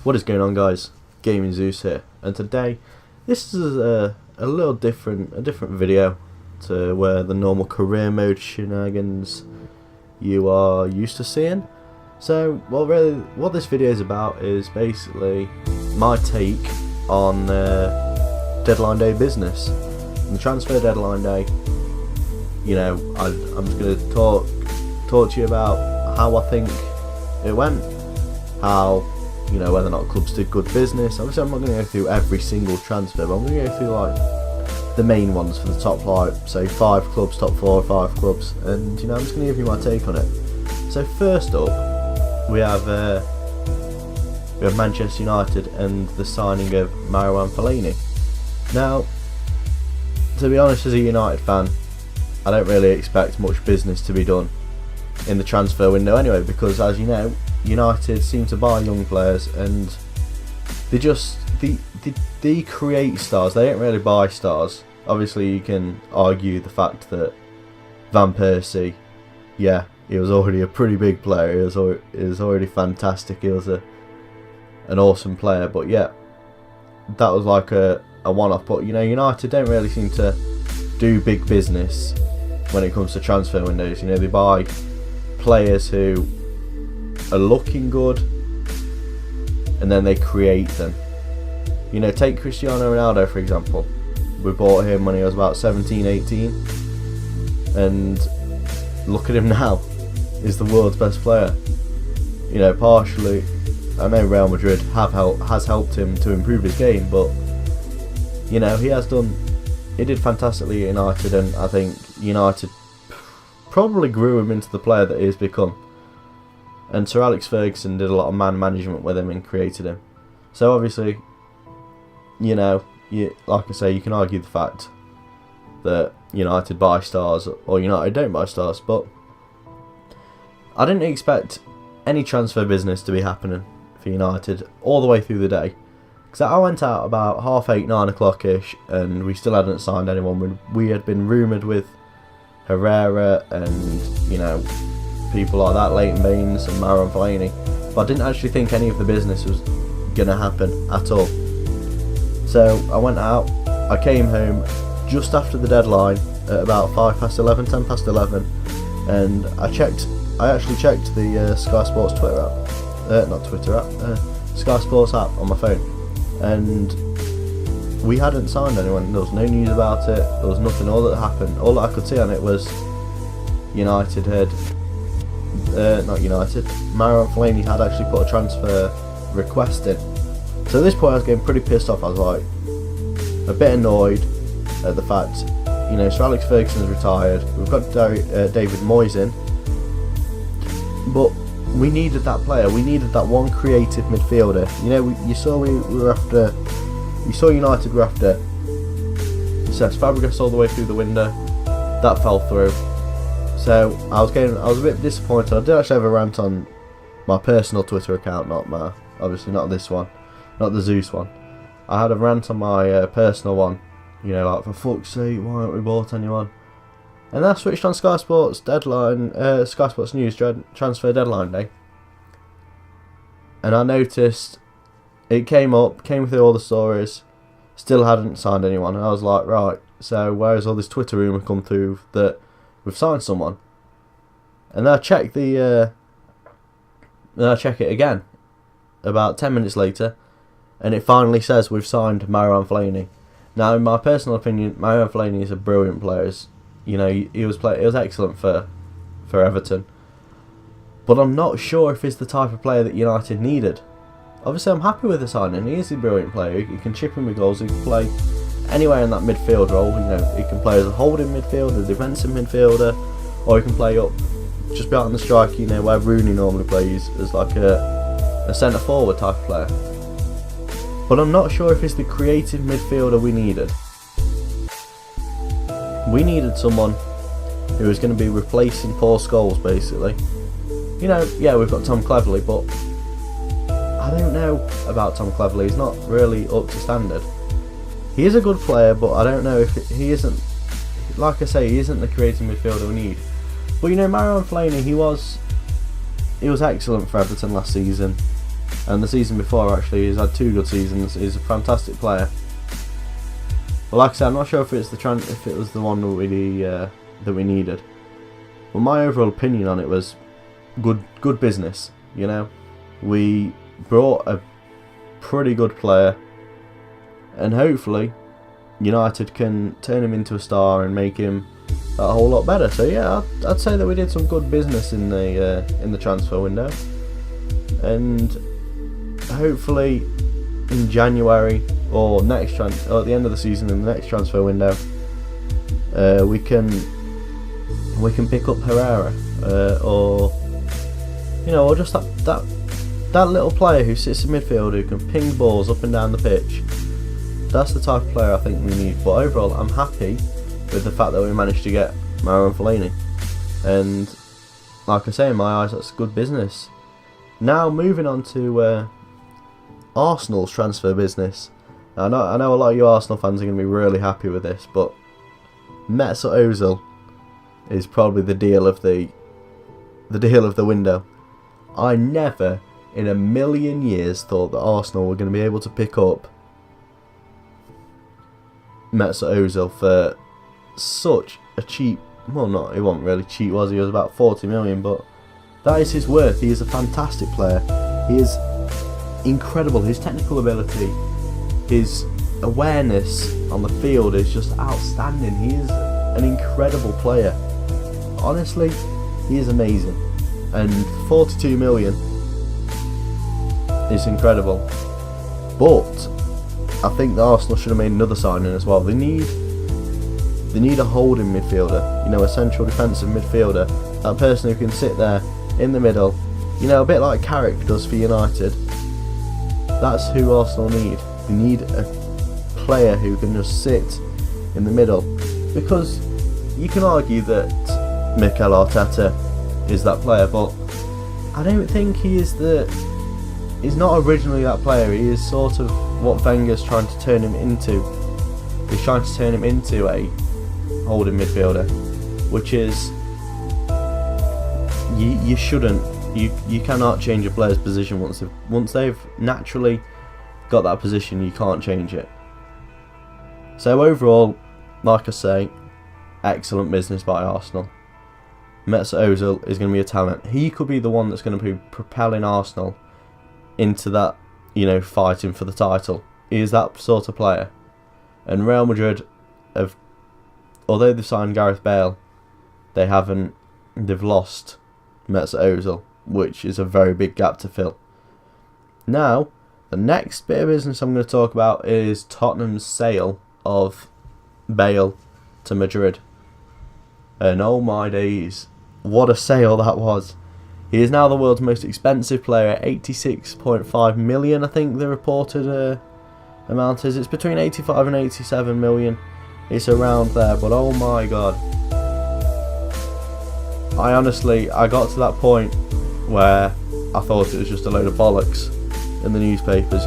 What is going on, guys? Gaming Zeus here, and today this is a different video to where the normal career mode shenanigans you are used to seeing. So, what this video is about is basically my take on deadline day business. And the transfer deadline day, you know, I'm just going to talk to you about how I think it went, how, you know, whether or not clubs did good business. Obviously I'm not going to go through every single transfer, but I'm going to go through like the main ones for the top, like say 5 clubs, top 4 or 5 clubs, and you know, I'm just going to give you my take on it. So first up, we have Manchester United and the signing of Marouane Fellaini. Now, to be honest, as a United fan, I don't really expect much business to be done in the transfer window anyway, because as you know, United seem to buy young players and they create stars. They don't really buy stars. Obviously you can argue the fact that Van Persie, yeah, he was already a pretty big player, he was already fantastic, he was an awesome player, but yeah, that was like a one-off. But you know, United don't really seem to do big business when it comes to transfer windows. You know, they buy players who are looking good and then they create them. You know, take Cristiano Ronaldo for example. We bought him when he was about 17, 18, and look at him now. He's the world's best player. You know, partially, I know Real Madrid has helped him to improve his game, but you know, he did fantastically at United, and I think United probably grew him into the player that he has become. And Sir Alex Ferguson did a lot of man management with him and created him. So obviously, you know, like I say, you can argue the fact that United buy stars or United don't buy stars, but I didn't expect any transfer business to be happening for United all the way through the day. Because I went out about 8:30, 9 o'clock ish, and we still hadn't signed anyone. We had been rumoured with Herrera and, you know, people like that, Leighton Baines and Marouane Fellaini, but I didn't actually think any of the business was going to happen at all. So I went out, I came home just after the deadline at about 11:05, 10:11, and I actually checked the Sky Sports Twitter app, Sky Sports app on my phone, and we hadn't signed anyone. There was no news about it, there was nothing. All that happened, all that I could see on it was United had Marouane Fellaini had actually put a transfer request in. So at this point I was getting pretty pissed off. I was like a bit annoyed at the fact, you know, Sir Alex Ferguson's retired, we've got David Moyes in, but we needed that player, we needed that one creative midfielder. You know, you saw United were after Cesc Fabregas all the way through the window. That fell through. So I was a bit disappointed. I did actually have a rant on my personal Twitter account, obviously not this one, not the Zeus one. I had a rant on my personal one, you know, like, for fuck's sake, why haven't we bought anyone? And then I switched on Sky Sports Sky Sports News transfer deadline day, and I noticed it came through all the stories, still hadn't signed anyone, and I was like, right, so where has all this Twitter rumour come through that we've signed someone? And then I check it again about 10 minutes later, and it finally says we've signed Marouane Fellaini. Now, in my personal opinion, Marouane Fellaini is a brilliant player. You know, he was excellent for Everton, but I'm not sure if he's the type of player that United needed. Obviously, I'm happy with the signing. He is a brilliant player. He can chip in with goals. He can play anywhere in that midfield role. You know, he can play as a holding midfielder, a defensive midfielder, or he can play up just behind the striker, you know, where Rooney normally plays, as like a centre forward type of player. But I'm not sure if it's the creative midfielder we needed. We needed someone who was going to be replacing Paul Scholes, basically. You know, yeah, we've got Tom Cleverley, but I don't know about Tom Cleverley. He's not really up to standard. He is a good player, but I don't know if he isn't. Like I say, he isn't the creative midfielder we need. But you know, Marouane Fellaini, he was excellent for Everton last season. and the season before actually he's had 2 good seasons. He's a fantastic player. But like I said, I'm not sure if it's if it was the one that we needed. But my overall opinion on it was good business. You know, we brought a pretty good player, and hopefully United can turn him into a star and make him a whole lot better. So yeah, I'd say that we did some good business in the transfer window, and hopefully in January or or at the end of the season in the next transfer window, we can pick up Herrera, or just that little player who sits in midfield who can ping balls up and down the pitch. That's the type of player I think we need. But overall, I'm happy with the fact that we managed to get Marouane Fellaini, and like I say, in my eyes, that's good business. Now moving on to Arsenal's transfer business. I know a lot of you Arsenal fans are going to be really happy with this, but Mesut Ozil is probably the deal of the window. I never in a million years thought that Arsenal were going to be able to pick up Mesut Ozil for such a cheap, well, not, he wasn't really cheap, was he? He was about 40 million, but that is his worth. He is a fantastic player. He is incredible. His technical ability, his awareness on the field is just outstanding. He is an incredible player. Honestly, he is amazing. And 42 million is incredible. But I think that Arsenal should have made another signing as well. They need a holding midfielder, a central defensive midfielder, that person who can sit there in the middle, a bit like Carrick does for United. That's who Arsenal need. They need a player who can just sit in the middle, because you can argue that Mikel Arteta is that player, but I don't think he's not originally that player. He is sort of what Wenger's trying to turn him into. He's trying to turn him into a holding midfielder, which is, you shouldn't. You cannot change a player's position once they've naturally got that position. You can't change it. So overall, like I say, excellent business by Arsenal. Mesut Ozil is going to be a talent. He could be the one that's going to be propelling Arsenal into that, fighting for the title. He is that sort of player. And Real Madrid although they've signed Gareth Bale, they've lost Mesut Ozil, which is a very big gap to fill. Now, the next bit of business I'm going to talk about is Tottenham's sale of Bale to Madrid. And oh my days, what a sale that was. He is now the world's most expensive player at 86.5 million, I think the reported amount is. It's between 85 and 87 million. It's around there, but oh my god. I got to that point where I thought it was just a load of bollocks in the newspapers,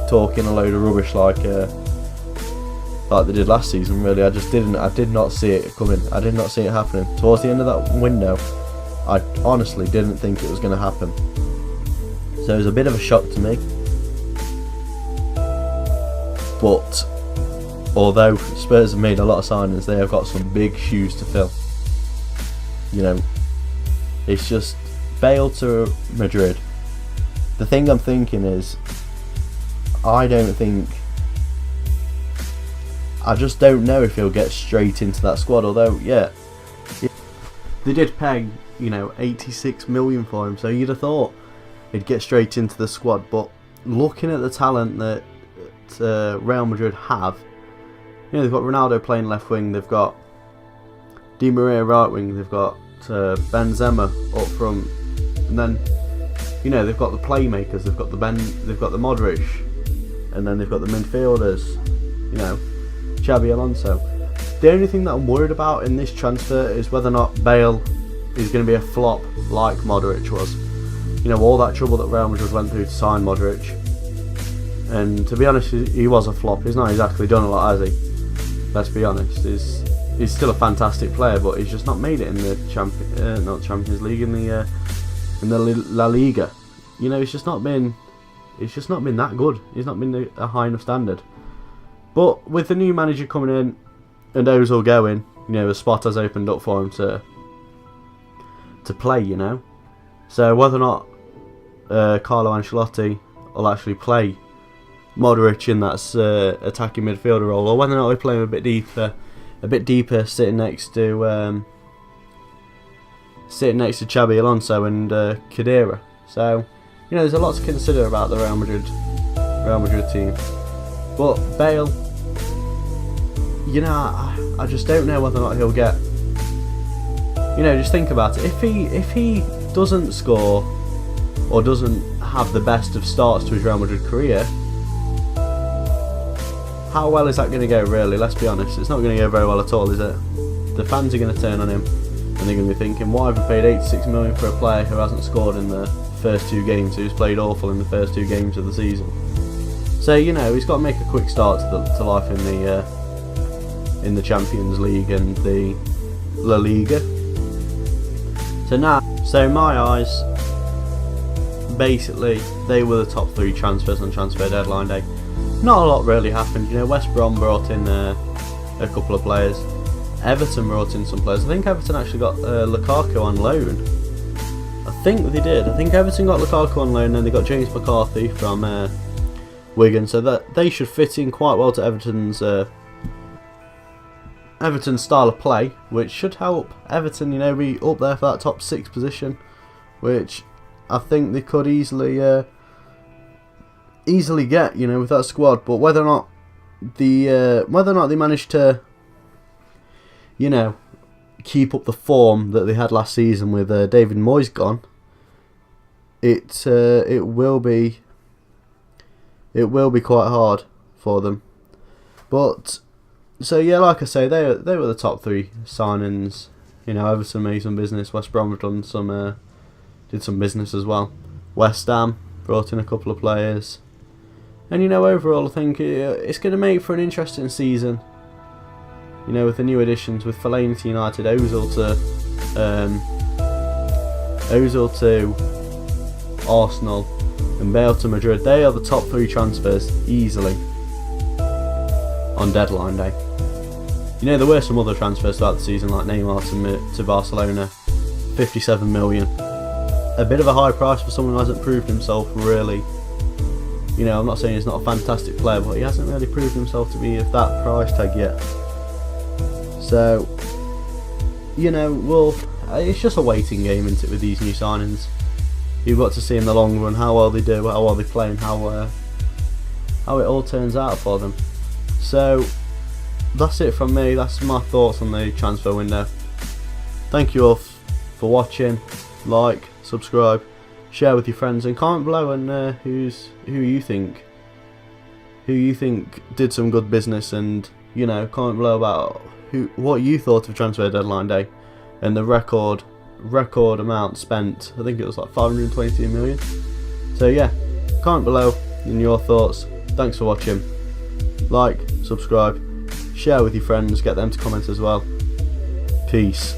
talking a load of rubbish like they did last season. Really, I did not see it coming. I did not see it happening. Towards the end of that window, I honestly didn't think it was going to happen. So it was a bit of a shock to me. But although Spurs have made a lot of signings, they have got some big shoes to fill. It's just Bale to Madrid. The thing I'm thinking is, I just don't know if he'll get straight into that squad. Although, yeah, they did pay 86 million for him, so you'd have thought he'd get straight into the squad. But looking at the talent that Real Madrid have, they've got Ronaldo playing left wing, they've got Di Maria right wing, they've got Benzema up front, and then they've got the playmakers, they've got the Modric, and then they've got the midfielders, Xabi Alonso. The only thing that I'm worried about in this transfer is whether or not Bale is going to be a flop like Modric was. All that trouble that Real Madrid went through to sign Modric, and to be honest, he was a flop. He's not exactly done a lot, has he? Let's be honest. He's still a fantastic player, but he's just not made it in the not Champions League, in the La Liga. It's just not been it's just not been that good. He's not been a high enough standard. But with the new manager coming in and Ozil going, the spot has opened up for him to play, So whether or not Carlo Ancelotti will actually play Modric in that attacking midfielder role, or whether or not we play him a bit deeper, sitting next to Xabi Alonso and Khedira. So there's a lot to consider about the Real Madrid team. But Bale, I just don't know whether or not he'll get. Just think about it. If he doesn't score or doesn't have the best of starts to his Real Madrid career, how well is that going to go? Really, let's be honest. It's not going to go very well at all, is it? The fans are going to turn on him, and they're going to be thinking, why have we paid 86 million for a player who hasn't scored in the first 2 games, who's played awful in the first 2 games of the season? So he's got to make a quick start to life in the Champions League and the La Liga. So my eyes, basically, they were the top 3 transfers on transfer deadline day. Not a lot really happened. West Brom brought in a couple of players. Everton brought in some players. I think Everton actually got Lukaku on loan. I think they did. I think Everton got Lukaku on loan, and they got James McCarthy from Wigan. So that they should fit in quite well to Everton's style of play, which should help Everton, be up there for that top 6 position, which I think they could easily get, with that squad. But whether or not they managed to, keep up the form that they had last season with David Moyes gone, it will be quite hard for them. But so like I say, they were the top 3 signings. Everton made some business. West Brom have done did some business as well. West Ham brought in a couple of players. And overall I think it's going to make for an interesting season. With the new additions, with Fellaini to United, Ozil to Arsenal, and Bale to Madrid. They are the top 3 transfers easily on deadline day. There were some other transfers throughout the season, like Neymar to Barcelona, 57 million. A bit of a high price for someone who hasn't proved himself really. I'm not saying he's not a fantastic player, but he hasn't really proved himself to be of that price tag yet. So, it's just a waiting game, isn't it, with these new signings? You've got to see in the long run how well they do, how well they play, and how it all turns out for them. So, that's it from me. That's my thoughts on the transfer window. Thank you all for watching. Like, subscribe, share with your friends, and comment below on who you think did some good business, and comment below about what you thought of transfer deadline day and the record amount spent. I think it was like 522 million. So yeah, comment below in your thoughts. Thanks for watching. Like, subscribe, share with your friends, get them to comment as well. Peace.